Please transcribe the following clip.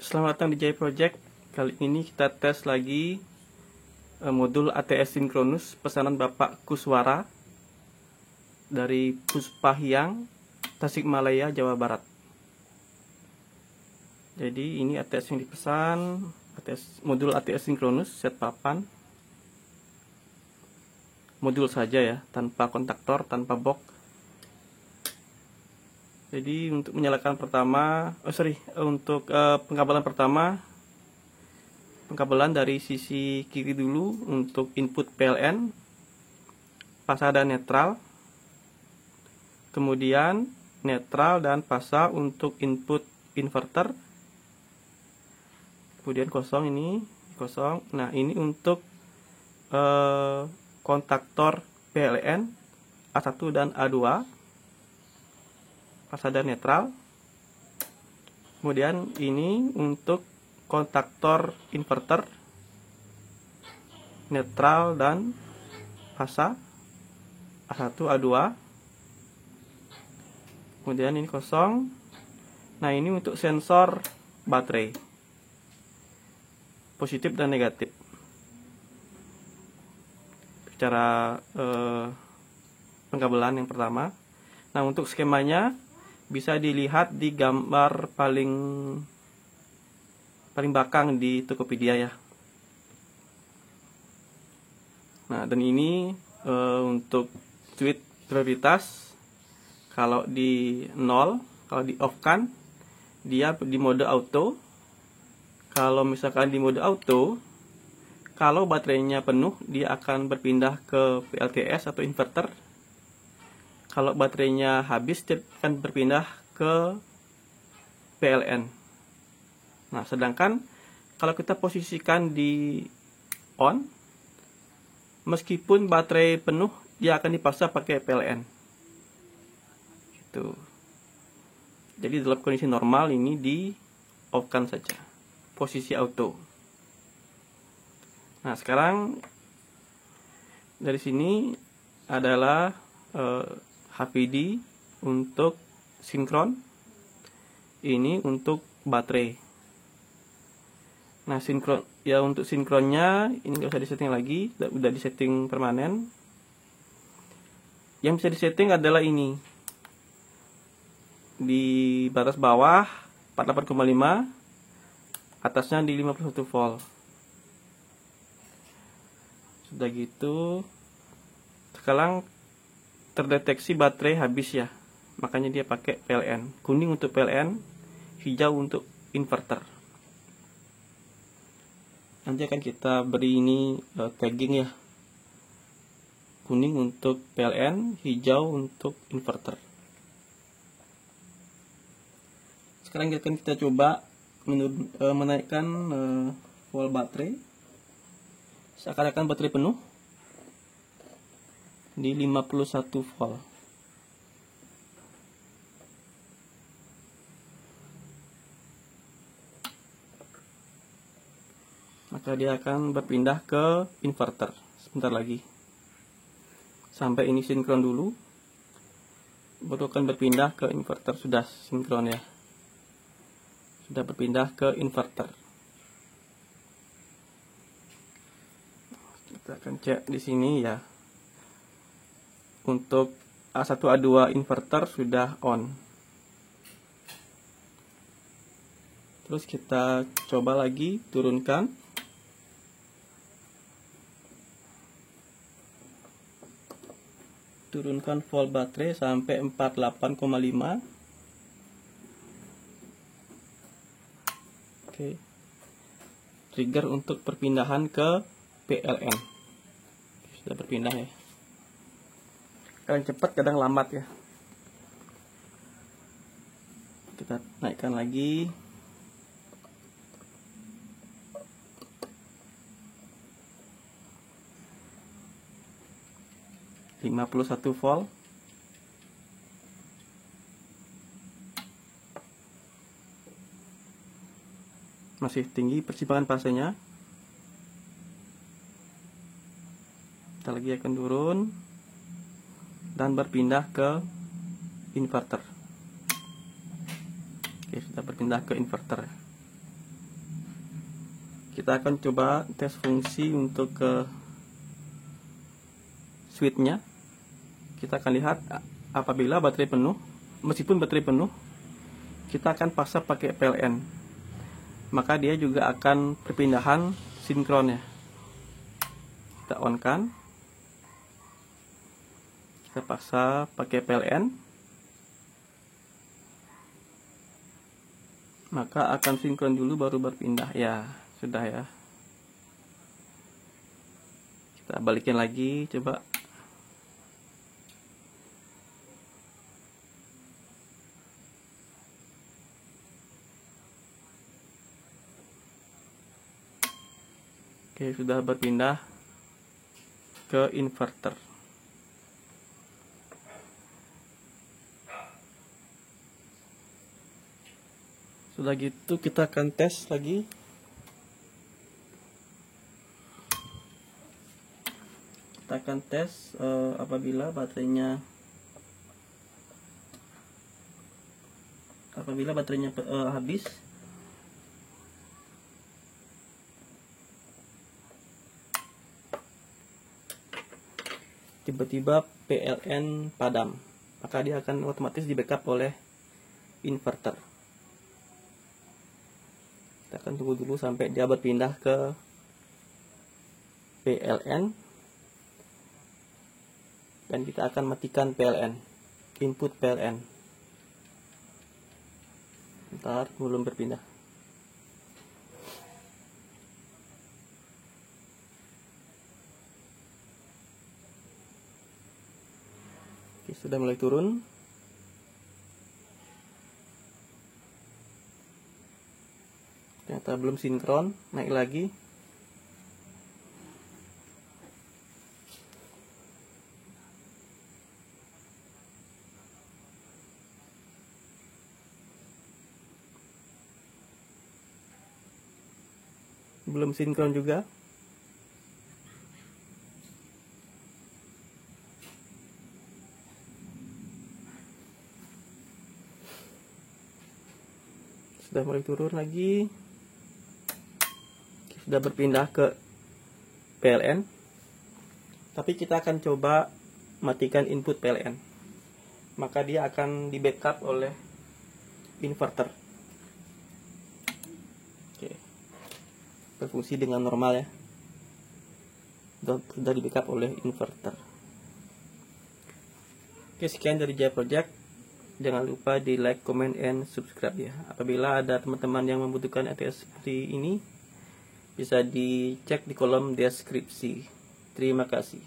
Selamat datang di Jai Project. Kali ini kita tes lagi modul ATS Sinkronus pesanan Bapak Kuswara dari Puspahyang, Tasikmalaya, Jawa Barat. Jadi ini ATS yang dipesan, modul ATS Sinkronus set papan. Modul saja ya, tanpa kontaktor, tanpa box. Jadi untuk menyalakan pertama, untuk pengkabelan pertama, pengkabelan dari sisi kiri dulu untuk input PLN, pasada netral, kemudian netral dan pasa untuk input inverter, kemudian kosong, ini kosong. Nah ini untuk kontaktor PLN A1 dan A2, pasada netral. Kemudian ini untuk kontaktor inverter netral dan pasa A1 A2. Kemudian ini kosong. Nah ini untuk sensor baterai positif dan negatif. Bicara pengkabelan yang pertama. Nah untuk skemanya bisa dilihat di gambar paling belakang di Tokopedia ya. Nah dan ini untuk switch prioritas. Kalau di 0, kalau di off kan dia di mode auto. Kalau misalkan di mode auto, kalau baterainya penuh dia akan berpindah ke PLTS atau inverter. Kalau baterainya habis dia akan berpindah ke PLN. Nah, sedangkan kalau kita posisikan di on, meskipun baterai penuh dia akan dipaksa pakai PLN. Gitu. Jadi dalam kondisi normal ini di off kan saja, posisi auto. Nah, sekarang dari sini adalah HPD untuk sinkron, ini untuk baterai. Nah sinkron ya, untuk sinkronnya ini nggak usah disetting lagi, udah disetting permanen. Yang bisa disetting adalah ini di batas bawah 48,5, atasnya di 51 volt. Sudah gitu, sekarang terdeteksi baterai habis ya, makanya dia pakai PLN. Kuning untuk PLN, hijau untuk inverter. Nanti akan kita beri ini tagging ya, kuning untuk PLN, hijau untuk inverter. Sekarang akan kita coba menaikkan volt baterai. Seakan-akan baterai penuh di 51 volt. Maka dia akan berpindah ke inverter sebentar lagi. Sampai ini sinkron dulu, baru akan berpindah ke inverter. Sudah sinkron ya, sudah berpindah ke inverter. Kita akan cek di sini ya. Untuk A1 A2 inverter sudah on. Terus kita coba lagi turunkan. Turunkan volt baterai sampai 48,5. Oke. Trigger untuk perpindahan ke PLN. Sudah berpindah ya. Kadang cepat, kadang lambat ya. Kita naikkan lagi. (51 volt). Masih tinggi persimpangan fasenya. Kita lagi akan turun dan berpindah ke inverter. Oke, sudah berpindah ke inverter. Kita akan coba tes fungsi untuk ke switchnya. Kita akan lihat apabila baterai penuh, meskipun baterai penuh, kita akan paksa pakai PLN, maka dia juga akan perpindahan sinkronnya. Kita on kan, kita paksa pakai PLN, maka akan sinkron dulu baru berpindah. Ya sudah ya, kita balikin lagi, coba. Oke, sudah berpindah ke inverter. Sudah gitu kita akan tes lagi. Kita akan tes apabila baterainya habis. Tiba-tiba PLN padam, maka dia akan otomatis di backup oleh inverter. Kita akan tunggu dulu sampai dia berpindah ke PLN, dan kita akan matikan PLN, input PLN. Bentar, belum berpindah. Oke, sudah mulai turun. Ternyata belum sinkron, naik lagi. Belum sinkron juga. Sudah mulai turun lagi. Sudah berpindah ke PLN. Tapi kita akan coba matikan input PLN, maka dia akan di backup oleh inverter. Oke, berfungsi dengan normal ya. Sudah di backup oleh inverter. Oke, sekian dari Jaya Project. Jangan lupa di like, comment, and subscribe ya. Apabila ada teman-teman yang membutuhkan ATS seperti ini, bisa dicek di kolom deskripsi. Terima kasih.